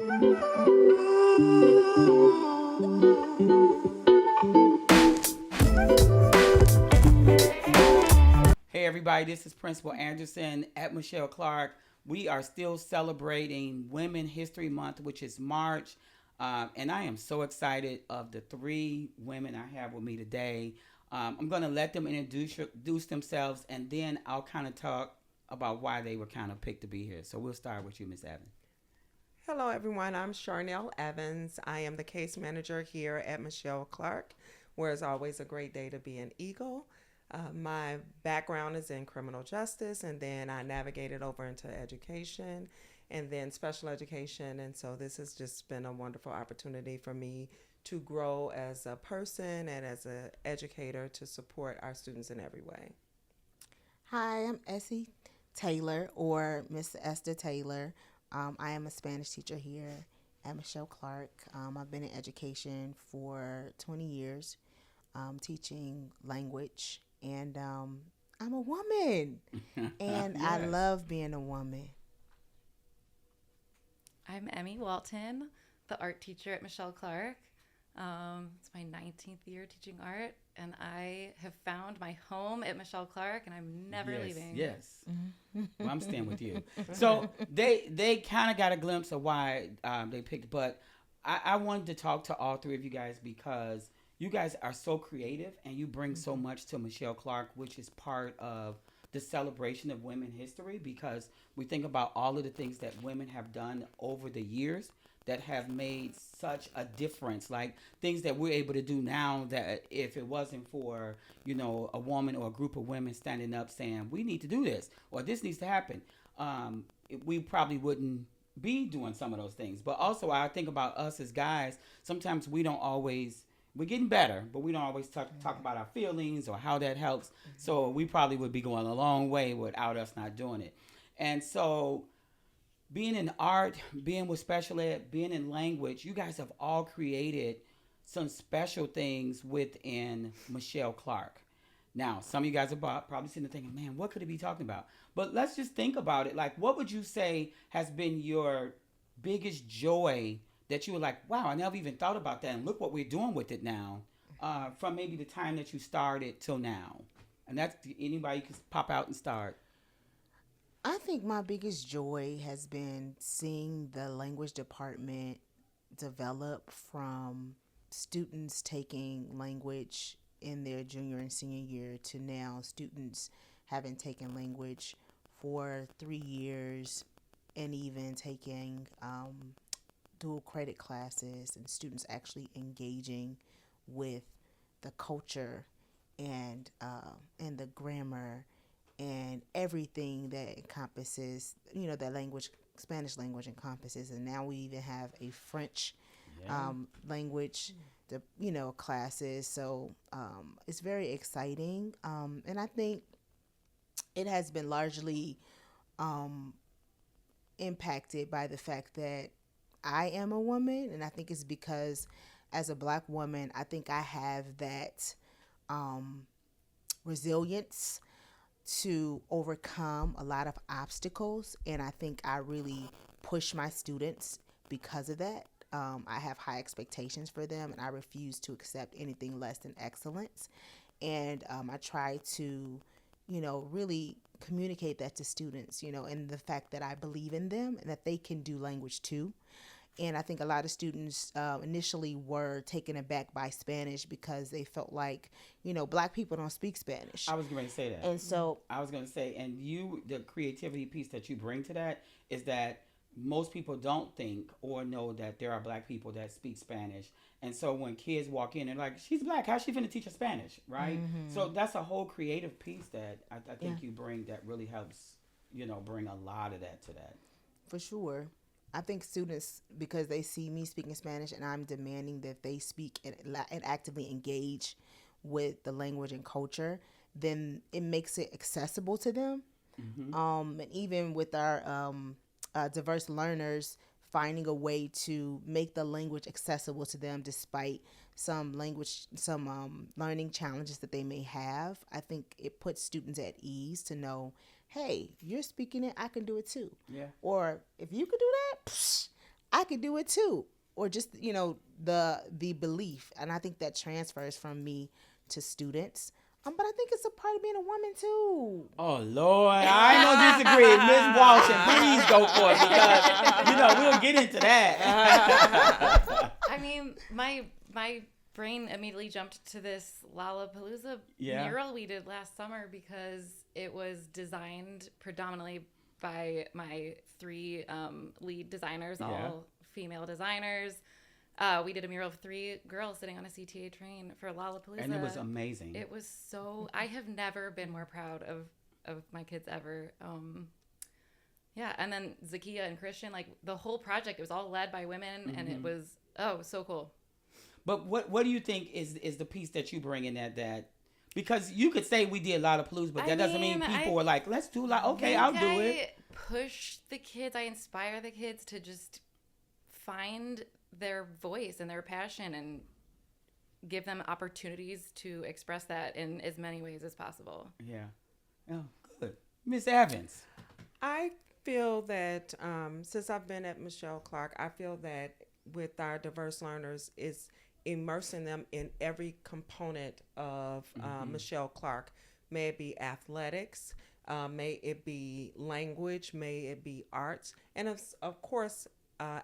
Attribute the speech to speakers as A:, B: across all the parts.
A: Hey everybody, this is Principal Anderson at Michele Clark. We are still celebrating Women History Month, which is March. And I am so excited of the three women I have with me today. I'm going to let them introduce themselves, and then I'll kind of talk about why they were kind of picked to be here. So we'll start with you, Miss Evans.
B: Hello, everyone. I'm Charnel Evans. I am the case manager here at Michele Clark, where it's always a great day to be an Eagle. My background is in criminal justice, and then I navigated over into education and then special education. And so this has just been a wonderful opportunity for me to grow as a person and as an educator to support our students in every way.
C: Hi, I'm Essie Taylor, or Miss Esther Taylor. I am a Spanish teacher here at Michele Clark. I've been in education for 20 years, teaching language, and I'm a woman, and
A: Yes.
C: I love being a woman.
D: I'm Emmy Walton, the art teacher at Michele Clark. It's my 19th year teaching art, and I have found my home at Michele Clark, and I'm never
A: Yes,
D: leaving.
A: yes. Well, I'm staying with you. So they kind of got a glimpse of why they picked, but I wanted to talk to all three of you guys because you guys are so creative and you bring so much to Michele Clark, which is part of the celebration of women history, because we think about all of the things that women have done over the years that have made such a difference, like things that we're able to do now that if it wasn't for, a woman or a group of women standing up saying we need to do this or this needs to happen, we probably wouldn't be doing some of those things. But also I think about us as guys, sometimes we're getting better, but we don't always talk about our feelings or how that helps. So we probably would be going a long way without us not doing it. And so being in art, being with special ed, being in language, you guys have all created some special things within Michele Clark. Now, some of you guys are probably sitting there thinking, man, what could it be talking about? But let's just think about it. Like, what would you say has been your biggest joy that you were like, wow, I never even thought about that, and look what we're doing with it now, from maybe the time that you started till now? And that's anybody can pop out and start.
C: I think my biggest joy has been seeing the language department develop from students taking language in their junior and senior year to now students having taken language for 3 years and even taking dual credit classes, and students actually engaging with the culture and the grammar and everything that encompasses, that language, Spanish language encompasses. And now we even have a French language, classes. So it's very exciting. And I think it has been largely impacted by the fact that I am a woman. And I think it's because as a Black woman, I think I have that resilience to overcome a lot of obstacles, and I think I really push my students because of that. I have high expectations for them, and I refuse to accept anything less than excellence. And I try to, really communicate that to students, and the fact that I believe in them and that they can do language too. And I think a lot of students initially were taken aback by Spanish because they felt like, Black people don't speak Spanish.
A: I was going to say that.
C: And so
A: I was going to say, and the creativity piece that you bring to that is that most people don't think or know that there are Black people that speak Spanish. And so when kids walk in, they're like, she's Black, how's she finna teach us Spanish, right? So that's a whole creative piece that I think you bring that really helps, bring a lot of that to that.
C: for sure. I think students, because they see me speaking Spanish and I'm demanding that they speak and actively engage with the language and culture, then it makes it accessible to them. And even with our diverse learners, finding a way to make the language accessible to them despite some learning challenges that they may have, I think it puts students at ease to know, hey, you're speaking it, I can do it too.
A: Yeah.
C: Or if you could do that, I could do it too. Or just, the belief. And I think that transfers from me to students. But I think it's a part of being a woman too.
A: Oh Lord, I don't disagree. Miss Walton, please go for it because we'll get into that.
D: I mean, my brain immediately jumped to this Lollapalooza mural we did last summer because it was designed predominantly by my 3 lead designers, all female designers. We did a mural of 3 girls sitting on a CTA train for Lollapalooza.
A: And it was amazing.
D: It was so... I have never been more proud of my kids ever. And then Zakiya and Christian, like the whole project, it was all led by women, and it was, so cool.
A: But what do you think is the piece that you bring in that... Because you could say we did Lollapalooza, but that doesn't mean people were like, let's do okay, I'll do it.
D: Push the kids. I inspire the kids to just find their voice and their passion and give them opportunities to express that in as many ways as possible.
A: Yeah. Oh, good. Miss Evans.
B: I feel that since I've been at Michele Clark, I feel that with our diverse learners is immersing them in every component of Michele Clark. May it be athletics, may it be language, may it be arts, and of course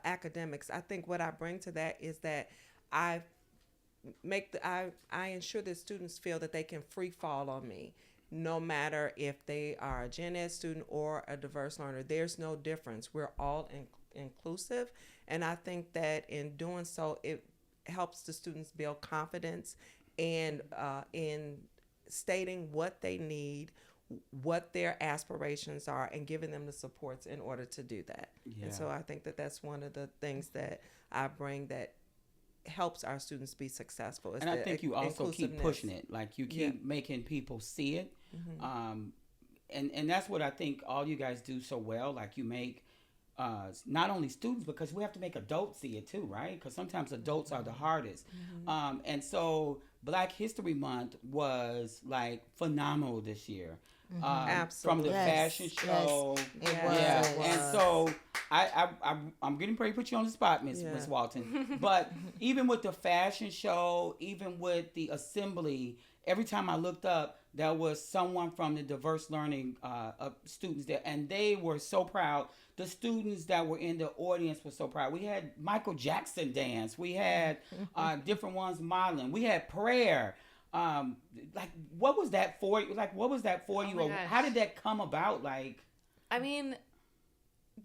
B: academics. I think what I bring to that is that I ensure that students feel that they can free fall on me, no matter if they are a gen ed student or a diverse learner. There's no difference. We're all inclusive, and I think that in doing so, it helps the students build confidence and in stating what they need, what their aspirations are, and giving them the supports in order to do that. Yeah. And so I think that that's one of the things that I bring that helps our students be successful.
A: And I think you also keep pushing it. Like you keep making people see it. And that's what I think all you guys do so well. Like you make not only students, because we have to make adults see it too, right? Because sometimes adults are the hardest. And so Black History Month was like phenomenal this year. Absolutely. From the fashion show.
B: It was.
A: And so I'm getting ready to put you on the spot, Miss Walton. But even with the fashion show, even with the assembly, every time I looked up, there was someone from the diverse learning students there, and they were so proud. The students that were in the audience were so proud. We had Michael Jackson dance. We had different ones modeling. We had prayer. Like, what was that for you? Like, what was that for you? Or how did that come about? Like,
D: I mean,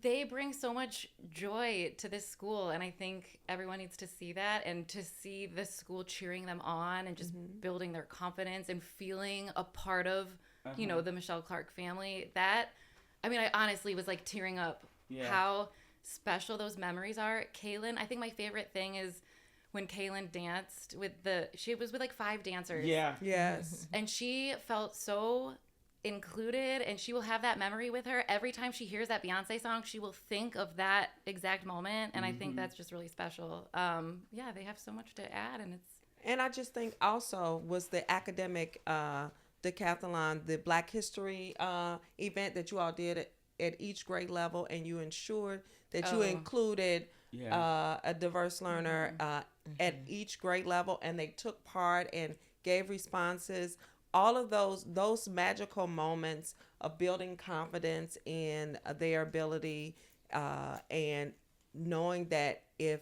D: they bring so much joy to this school, and I think everyone needs to see that and to see the school cheering them on and just building their confidence and feeling a part of, the Michele Clark family. That, I mean, I honestly was like tearing up how special those memories are. Kaylin, I think my favorite thing is when Kaylin danced she was with like 5 dancers.
A: Yeah.
B: Yes.
D: And she felt so included, and she will have that memory with her. Every time she hears that Beyonce song, she will think of that exact moment. And I think that's just really special. They have so much to add,
B: and I just think also was the academic decathlon, the Black History event that you all did at each grade level, and you ensured that you included a diverse learner at each grade level, and they took part and gave responses. All of those magical moments of building confidence in their ability and knowing that if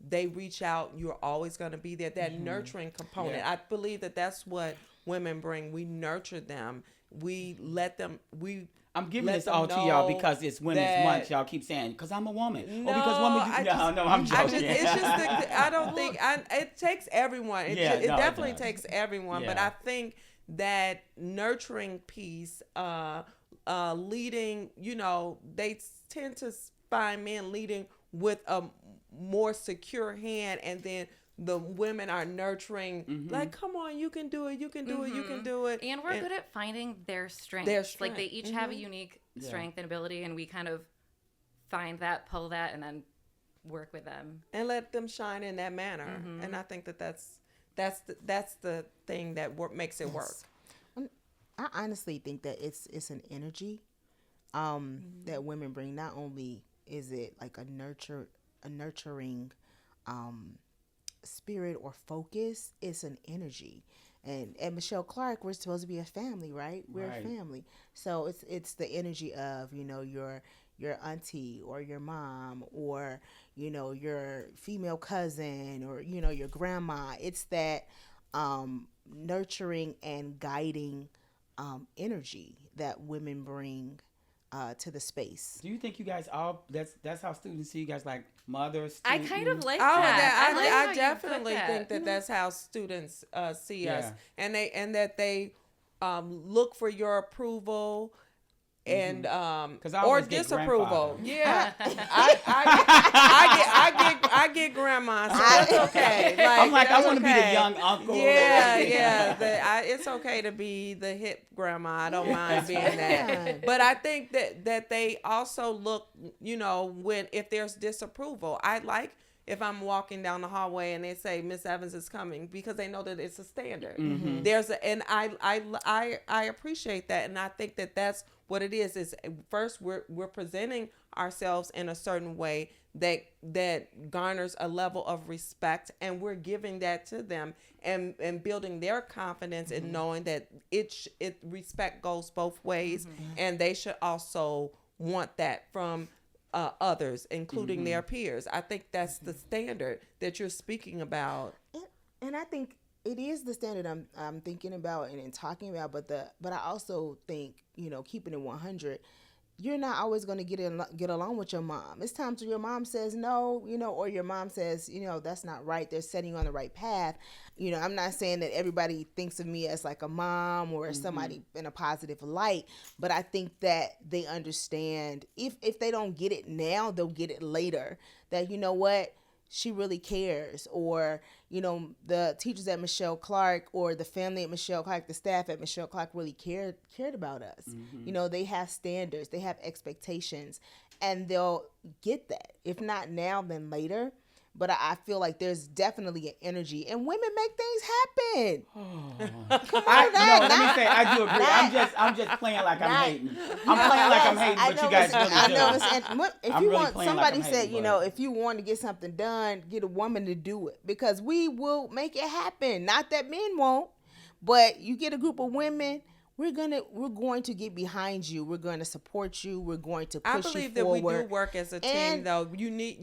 B: they reach out, you're always going to be there. That nurturing component. Yeah. I believe that that's what women bring. We nurture them. We let them.
A: I'm giving this all to y'all because it's Women's Month. Y'all keep saying, because I'm a woman. No, or because women no, I'm joking.
B: I don't think, it takes everyone. It definitely takes everyone. Yeah. But I think that nurturing piece, leading, they tend to find men leading with a more secure hand, and then the women are nurturing, like, come on, you can do it, you can do it, you can do it.
D: And we're good at finding their strengths. Like, they each have a unique strength and ability, and we kind of find that, pull that, and then work with them.
B: And let them shine in that manner. And I think that's the thing that makes it work.
C: I honestly think that it's an energy that women bring. Not only is it like a a nurturing spirit or focus. It's an energy. And at Michele Clark, we're supposed to be a family, right? We're
A: Right.
C: a family. So it's the energy of, your auntie or your mom or, your female cousin or, your grandma. It's that nurturing and guiding energy that women bring to the space.
A: Do you think you guys all that's how students see you guys, like mothers?
D: I kind of like
B: Oh,
D: that. like how
B: I
D: you
B: definitely
D: put
B: think that that's how students see us,
A: Yeah.
B: and that they look for your approval and
A: 'Cause I
B: or
A: always get
B: disapproval.
A: grandfather.
B: Yeah, I get grandma, so that's okay.
A: I'm like, I
B: that's
A: want to be the
B: okay.
A: young uncle.
B: Yeah. It's okay to be the hip grandma. I don't mind being
C: Yeah.
B: that. But I think that they also look, if there's disapproval. I like if I'm walking down the hallway and they say Miss Evans is coming, because they know that it's a standard.
A: Mm-hmm.
B: And I appreciate that, and I think that that's what it is. Is first we're presenting ourselves in a certain way that garners a level of respect, and we're giving that to them and building their confidence in knowing that it respect goes both ways, and they should also want that from others, including their peers. I think that's the standard that you're speaking about.
C: And I think it is the standard I'm thinking about and talking about, but I also think, keeping it 100, you're not always going to get along with your mom. It's times when your mom says no, or your mom says, that's not right. They're setting you on the right path. I'm not saying that everybody thinks of me as like a mom or somebody in a positive light, but I think that they understand if they don't get it now, they'll get it later. That, what, she really cares, or the teachers at Michele Clark or the family at Michele Clark, the staff at Michele Clark really cared about us. They have standards, they have expectations, and they'll get that. If not now, then later. But I feel like there's definitely an energy, and women make things happen.
A: Let me say, I do agree. I'm just playing like I'm hating. I'm playing like I'm hating, but you guys really do.
C: I know. If
A: I'm
C: you
A: really
C: want,
A: playing like
C: somebody
A: I'm
C: said,
A: hating, but-
C: if you want to get something done, get a woman to do it, because we will make it happen. Not that men won't, but you get a group of women. We're going to get behind you. We're going to support you. We're going to push you forward.
B: I believe that we do work as a team,
C: And
B: though. You need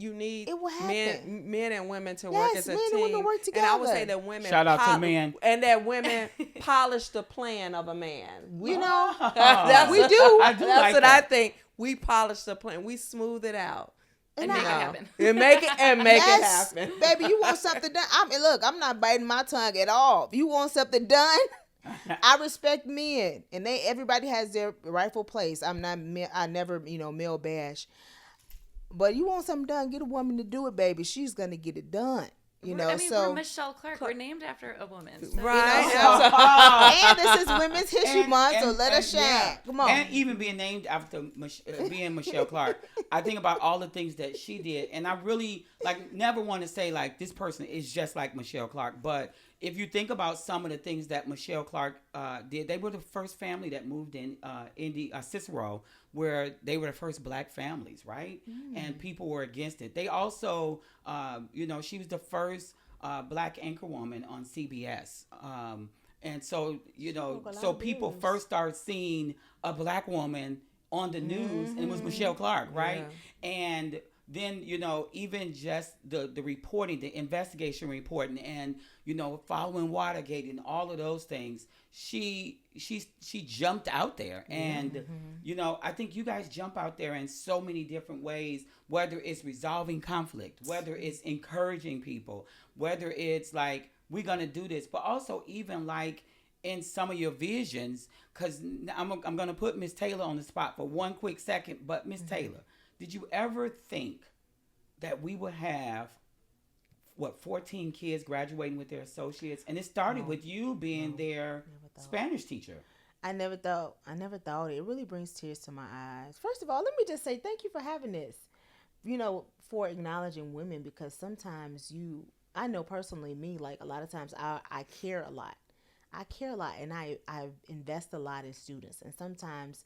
C: it will happen.
B: men and women to work
C: Yes,
B: as a
C: men
B: team.
C: and women work
B: And I would
C: together.
B: say that women
A: Shout out to men.
B: and that women polish the plan of a man.
C: We do.
B: That's
A: I do
B: That's
A: like
B: what
A: that.
B: I think. We polish the plan. We smooth it out.
D: And make it happen.
B: And make it
C: Yes,
B: happen.
C: baby, you want something done? Look, I'm not biting my tongue at all. If you want something done, I respect men, and everybody has their rightful place. I never, male bash. But you want something done, get a woman to do it, baby. She's gonna get it done.
D: We're Michele Clark. We're named after a woman. So,
B: Right.
C: And this is Women's History Month, so let us shine.
A: yeah.
C: Come on.
A: And even being named after being Michele Clark, I think about all the things that she did, and I really never want to say this person is just like Michele Clark. But if you think about some of the things that Michele Clark did, they were the first family that moved in Cicero, where they were the first black families, right? And people were against it. They also, she was the first black anchor woman on CBS. And so, so people first started seeing a black woman on the news, and it was Michele Clark, right?
B: Yeah.
A: And then, even just the reporting, the investigation reporting, and, following Watergate and all of those things, she jumped out there. And, I think you guys jump out there in so many different ways, whether it's resolving conflict, whether it's encouraging people, whether it's we're going to do this, but also even in some of your visions, because I'm going to put Miss Taylor on the spot for one quick second. But Miss Taylor, did you ever think that we would have 14 kids graduating with their associates? And it started with you being their Spanish teacher.
C: I never thought it really brings tears to my eyes. First of all, let me just say thank you for having this, for acknowledging women, because sometimes I know personally me, a lot of times I care a lot. I care a lot, and I invest a lot in students, and sometimes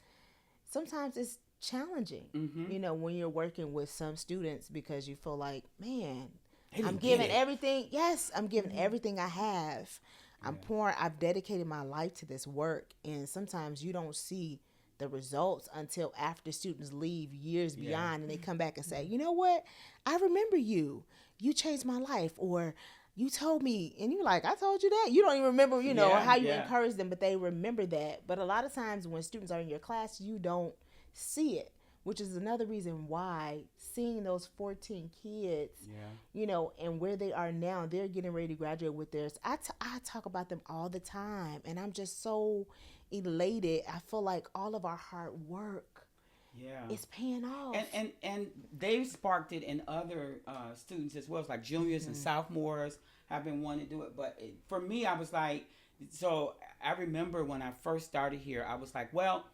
C: it's challenging,
A: Mm-hmm.
C: you know, when you're working with some students because you feel like, man,
A: They didn't
C: I'm
A: get
C: giving
A: it.
C: everything. Yes, I'm giving everything I have. I'm
A: Yeah.
C: pouring. I've dedicated my life to this work, and sometimes you don't see the results until after students leave years
A: Yeah.
C: beyond, and they come back and say, you know what? I remember you. You changed my life, or you told me, and you're like, I told you that. You don't even remember, you know,
A: Yeah,
C: how you
A: yeah.
C: encourage them, but they remember that. But a lot of times when students are in your class, you don't see it, which is another reason why seeing those 14 kids,
A: Yeah.
C: you know, and where they are now, they're getting ready to graduate with theirs. I talk about them all the time, and I'm just so elated. I feel like all of our hard work
A: Yeah.
C: is paying off.
A: And they've sparked it in other students as well. It's like juniors and sophomores have been wanting to do it. But for me, I was like, so I remember when I first started here, I was like, well,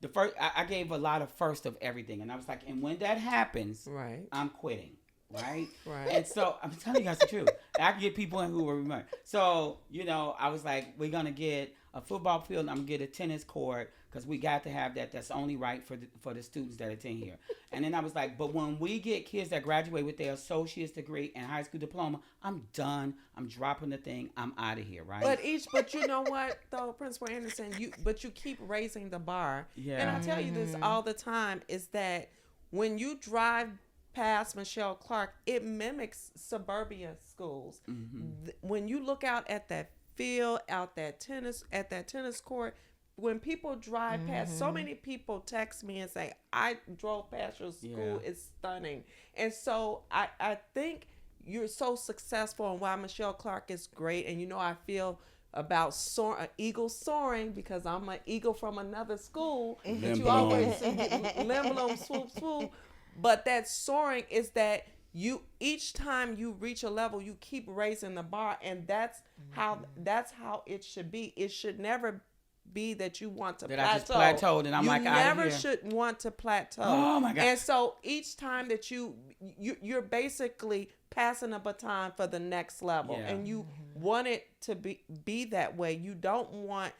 A: the first I gave a lot of first of everything, and I was like, and when that happens,
B: Right.
A: I'm quitting. Right?
B: Right.
A: And so I'm telling you guys the truth. I can get people in who will remember. So, you know, I was like, we're going to get a football field and I'm going to get a tennis court because we got to have that. That's only right for the students that attend here. And then I was like, but when we get kids that graduate with their associate's degree and high school diploma, I'm done. I'm dropping the thing. I'm out of here, right?
B: But you know what though, Principal Anderson, you keep raising the bar.
A: Yeah.
B: And I tell you this all the time is that when you drive past Michele Clark, it mimics suburbia schools. When you look out at that field, at that tennis court, when people drive past, so many people text me and say, I drove past your school.
A: Yeah.
B: It's stunning. And so I think you're so successful, and why Michele Clark is great. And you know, I feel about eagle soaring because I'm an eagle from another school. That you always see limb, bloom, swoop, swoop. But that soaring is that you, each time you reach a level, you keep raising the bar, and that's how it should be. It should never be that you want to
A: that
B: plateau.
A: I just plateaued and I'm like,
B: you
A: out of
B: never
A: here.
B: should want to plateau.
A: Oh my God.
B: And so each time that you're basically passing a baton for the next level,
A: Yeah.
B: and you want it to be that way. You don't want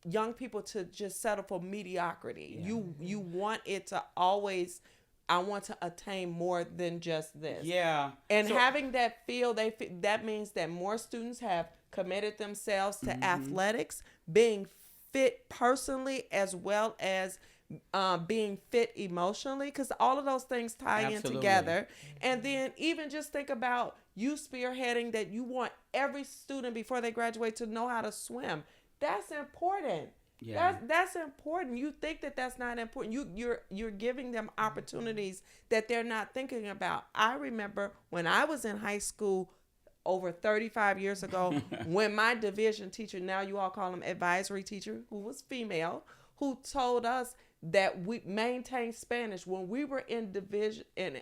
B: young people to just settle for mediocrity.
A: Yeah.
B: You want it to always, I want to attain more than just this.
A: Yeah.
B: And
A: So-
B: having that that means that more students have committed themselves to athletics, being fit personally as well as being fit emotionally, because all of those things tie in
A: Absolutely.
B: together. And then even just think about you spearheading that you want every student before they graduate to know how to swim. That's important.
A: Yeah.
B: That's important. You think that that's not important. You're giving them opportunities that they're not thinking about. I remember when I was in high school over 35 years ago, when my division teacher, now you all call him advisory teacher, who was female, who told us that we maintain Spanish. When we were in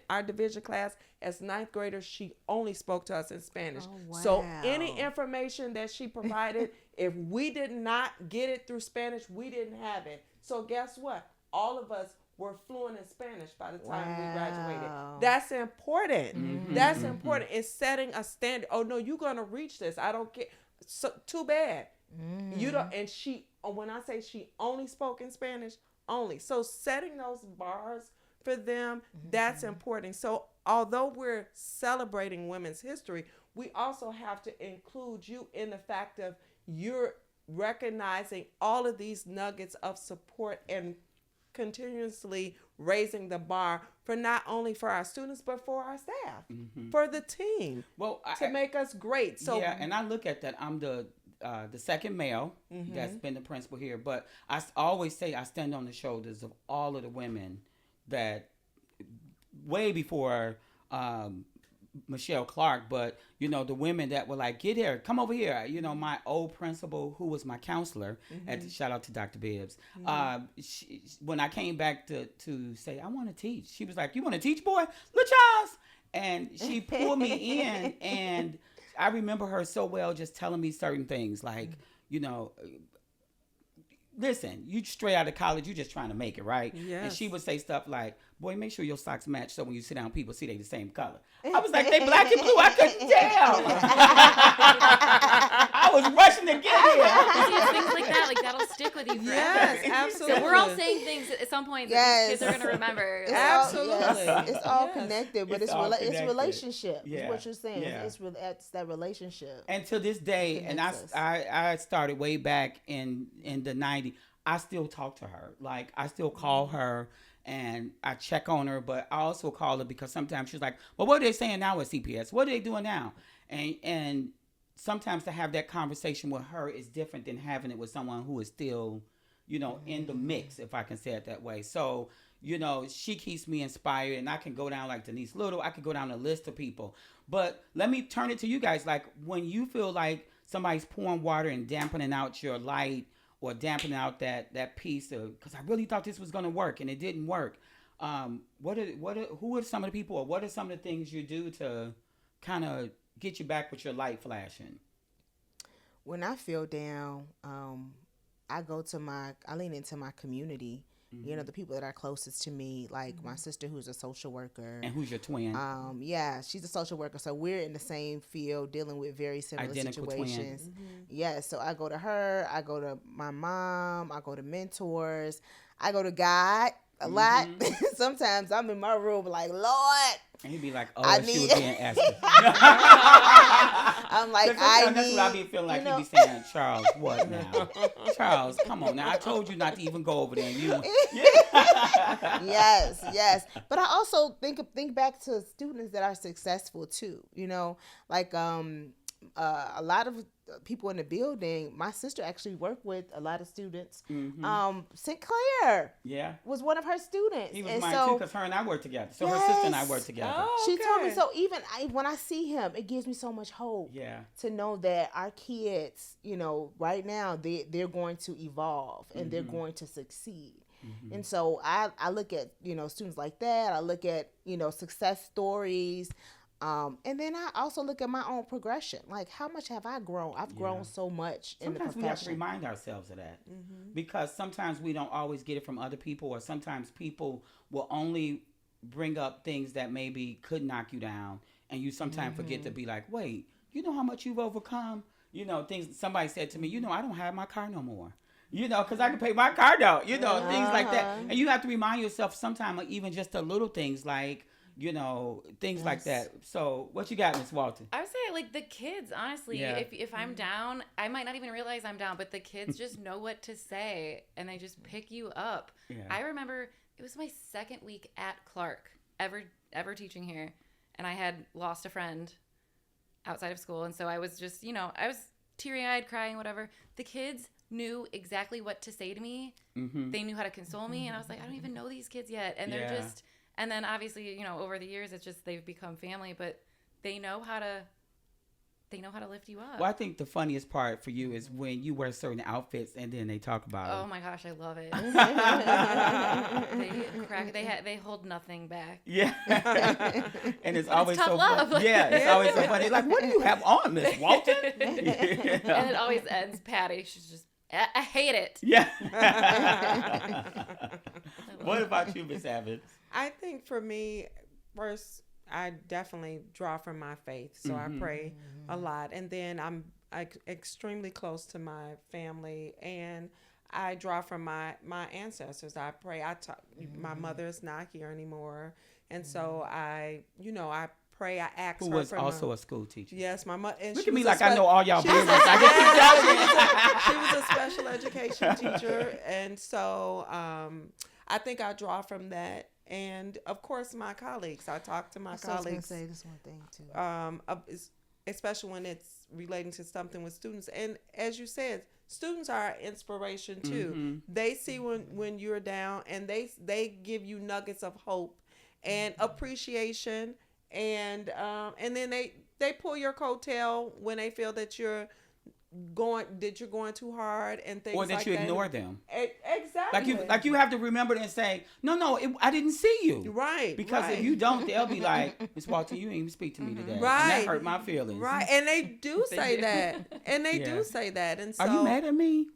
B: our division class as ninth graders, she only spoke to us in Spanish.
C: Oh,
B: So
C: wow.
B: any information that she provided, if we did not get it through Spanish, we didn't have it. So guess what? All of us were fluent in Spanish by the time we graduated.
C: Wow.
B: That's important. That's important. It's setting a standard. Oh no, you're gonna reach this. I don't care. So too bad. You don't. And when I say she only spoke in Spanish, only. So setting those bars for them, that's important. So although we're celebrating women's history, we also have to include you in the fact of you're recognizing all of these nuggets of support and continuously raising the bar for not only for our students but for our staff, for the team,
A: Well,
B: to make us great. So
A: yeah, and I look at that. I'm the second male that's been the principal here, but I always say I stand on the shoulders of all of the women that way before Michele Clark, but you know, the women that were like, get here, come over here. You know, my old principal, who was my counselor, shout out to Dr. Bibbs. When I came back to say, I want to teach, she was like, you want to teach, boy? Look, Charles. And she pulled me in, and I remember her so well just telling me certain things like, you know, listen, you straight out of college, you just trying to make it, right?
B: Yes.
A: And she would say stuff like, boy, make sure your socks match so when you sit down, people see they the same color. I was like, they black and blue. I couldn't tell. I was rushing to get here.
D: See, it's things like that, like that'll stick with you forever.
B: Yes, absolutely.
D: So we're all saying things at some point that these kids are going to remember.
B: Absolutely.
C: Yes, it's all
B: Yes.
C: connected, but
A: It's all
C: it's
A: connected.
C: relationship.
A: Yeah.
C: Is what you're saying.
A: Yeah.
C: It's that relationship.
A: And to this day, and
C: Connects us.
A: I started way back in the 90s. I still talk to her. Like, I still call her and I check on her, but I also call her because sometimes she's like, well, what are they saying now with CPS? What are they doing now? And sometimes to have that conversation with her is different than having it with someone who is still, in the mix, if I can say it that way. So, she keeps me inspired, and I can go down like Denise Little. I could go down a list of people. But let me turn it to you guys. Like, when you feel like somebody's pouring water and dampening out your light, or dampening out that piece of, because I really thought this was going to work and it didn't work. Who are some of the people, or what are some of the things you do to kind of get you back with your light flashing?
C: When I feel down, I lean into my community. The people that are closest to me, like my sister, who's a social worker.
A: And who's your twin?
C: Yeah, she's a social worker, so we're in the same field, dealing with very similar
A: Identical
C: situations.
A: twin.
C: Yeah, so I go to her, I go to my mom, I go to mentors, I go to God a lot. Sometimes I'm in my room like, Lord.
A: And he'd be like, oh,
C: I
A: she
C: need-
A: was being asked.
C: I'm like,
A: That's what I be feeling like. He'd be saying, Charles, what now? Charles, come on now. I told you not to even go over there. And you,
C: yes. But I also think back to students that are successful too. Like a lot of people in the building. My sister actually worked with a lot of students. St. Clair, was one of her students.
A: He was
C: and
A: mine
C: so,
A: too, because her and I worked together. So her sister and I worked together.
B: Oh,
C: she told me,
B: okay.
C: so even when I see him, it gives me so much hope.
A: Yeah.
C: To know that our kids, right now they're going to evolve and they're going to succeed. And so I look at, students like that. I look at, success stories. And then I also look at my own progression. Like, how much have I grown? I've grown so much in the
A: Sometimes
C: profession.
A: we have to remind ourselves of that, because sometimes we don't always get it from other people, or sometimes people will only bring up things that maybe could knock you down, and you sometimes forget to be like, wait, you know how much you've overcome? Things somebody said to me, I don't have my car no more. Because I can pay my car note, things like that. And you have to remind yourself sometimes, even just the little things like, things like that. So what you got, Miss Walton?
D: I would say, like, the kids, honestly, if I'm down, I might not even realize I'm down, but the kids just know what to say, and they just pick you up.
A: Yeah.
D: I remember it was my second week at Clark, ever teaching here, and I had lost a friend outside of school, and so I was just, I was teary-eyed, crying, whatever. The kids knew exactly what to say to me. They knew how to console me, and I was like, I don't even know these kids yet, and they're just... And then obviously, over the years, it's just they've become family, but they know how to lift you up.
A: Well, I think the funniest part for you is when you wear certain outfits and then they talk about it.
D: Oh my gosh, I love it. They hold nothing back.
A: Yeah. And it's always
D: tough
A: so
D: love.
A: funny. Yeah, it's always so funny. Like, what do you have on, Miss Walton?
D: And it always ends Patty. She's just, I hate it.
A: Yeah. What about you, Miss Evans?
B: I think for me, first, I definitely draw from my faith. So I pray a lot. And then I'm extremely close to my family, and I draw from my ancestors. I pray. My mother is not here anymore. And so I pray. I ask
A: Who
B: her
A: was
B: for
A: also a school teacher.
B: Yes, my mother.
A: Look at me like I know all y'all business. I
B: She was a special education teacher, and so I think I draw from that, and of course my colleagues. I talk to my colleagues.
C: I was gonna say this one thing too.
B: Especially when it's relating to something with students, and as you said, students are inspiration too. They see when you're down, and they give you nuggets of hope and appreciation, and then they pull your coattail when they feel that you're going too hard and things like that.
A: Or that you ignore them.
B: Exactly.
A: Like you have to remember and say, no, I didn't see you.
B: Right.
A: Because if you don't, they'll be like, Miss Walton, you didn't even speak to me today.
B: Right.
A: And that hurt my feelings.
B: Right. And they do say
D: do.
B: that. And they
A: Yeah.
B: do say that. And so
A: Are you mad at me?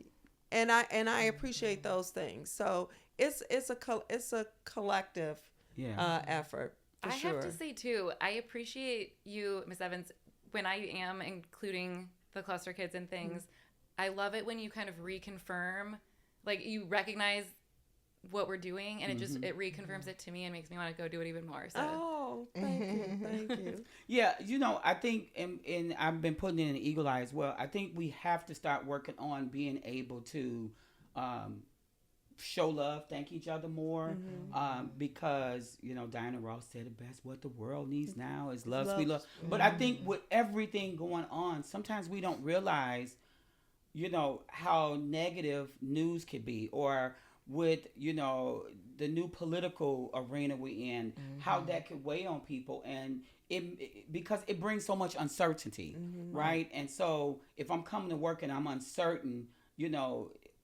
B: And I appreciate those things. So it's a collective effort. For
D: I
B: sure.
D: have to say too, I appreciate you, Miss Evans, when I am including the cluster kids and things. I love it when you kind of reconfirm, like you recognize what we're doing, and it reconfirms it to me and makes me want to go do it even more. So.
B: Oh, thank you.
A: Yeah, I think, and I've been putting it in the Eagle Eye as well. I think we have to start working on being able to show love, thank each other more, because Diana Ross said it best. What the world needs now is love, sweet love. But I think with everything going on, sometimes we don't realize, how negative news could be, or with the new political arena we're in, how that could weigh on people, and because it brings so much uncertainty, right? And so if I'm coming to work and I'm uncertain,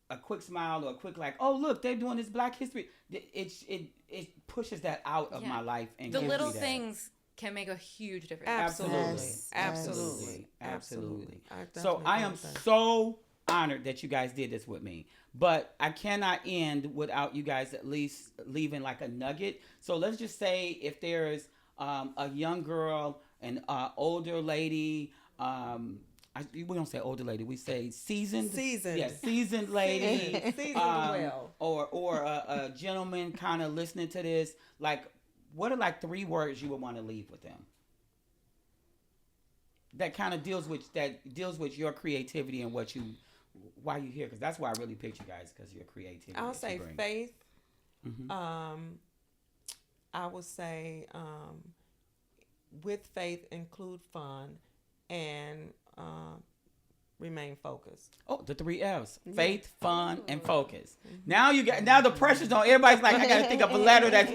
A: a quick smile or a quick oh look, they're doing this Black History, it pushes that out of my life, and
D: the
A: gives
D: little
A: me that.
D: things can make a huge difference.
A: Absolutely.
B: Absolutely.
A: Absolutely.
B: I
A: So I am so honored that you guys did this with me, but I cannot end without you guys at least leaving like a nugget. So let's just say if there's a young girl, an older lady, we don't say older lady, we say seasoned lady,
B: seasoned well,
A: or a gentleman kind of listening to this. Like, what are 3 words you would want to leave with them? That kind of deals with your creativity and why you here, because that's why I really picked you guys, because your creativity.
B: I'll say faith. I would say with faith include fun and remain focused.
A: Oh, the 3 F's: faith, fun, and focus. Now the pressure's on. Everybody's like, I got to think of a letter that's.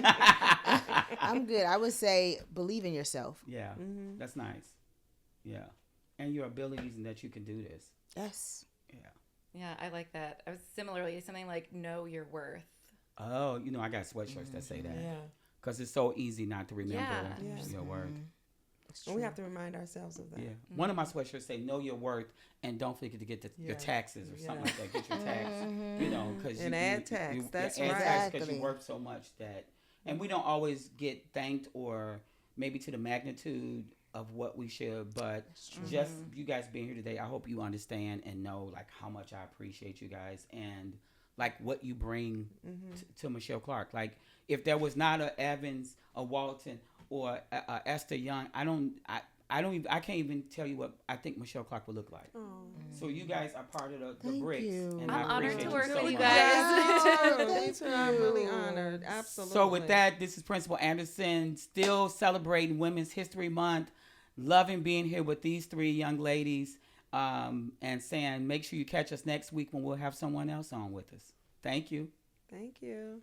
C: I'm good. I would say believe in yourself.
A: Yeah, that's nice. Yeah, and your abilities, and that you can do this.
C: Yes.
A: Yeah.
D: Yeah, I like that. I was similarly something like know your worth.
A: Oh, I got sweatshirts that say that.
B: Yeah.
A: Because it's so easy not to remember your worth.
B: And we have to remind ourselves of that.
A: Yeah. One of my sweatshirts say know your worth and don't forget to get your taxes or something like that. Get your tax, because
B: add tax. That's
A: add
B: right.
A: tax because you work so much that, and we don't always get thanked or maybe to the magnitude of what we should, but just you guys being here today, I hope you understand and know how much I appreciate you guys and what you bring to Michele Clark. If there was not a Evans, a Walton, or a Esther Young, I can't even tell you what I think Michele Clark would look like. So you guys are part of the
C: Thank
A: bricks.
C: you.
A: And
D: I'm
A: I
D: honored
A: appreciate
D: to work
A: so
D: with you
A: much.
D: guys.
B: I'm really honored. Absolutely.
A: So with that, this is Principal Anderson, still celebrating Women's History Month, loving being here with these 3 young ladies, and saying make sure you catch us next week when we'll have someone else on with us. Thank you.
B: Thank you.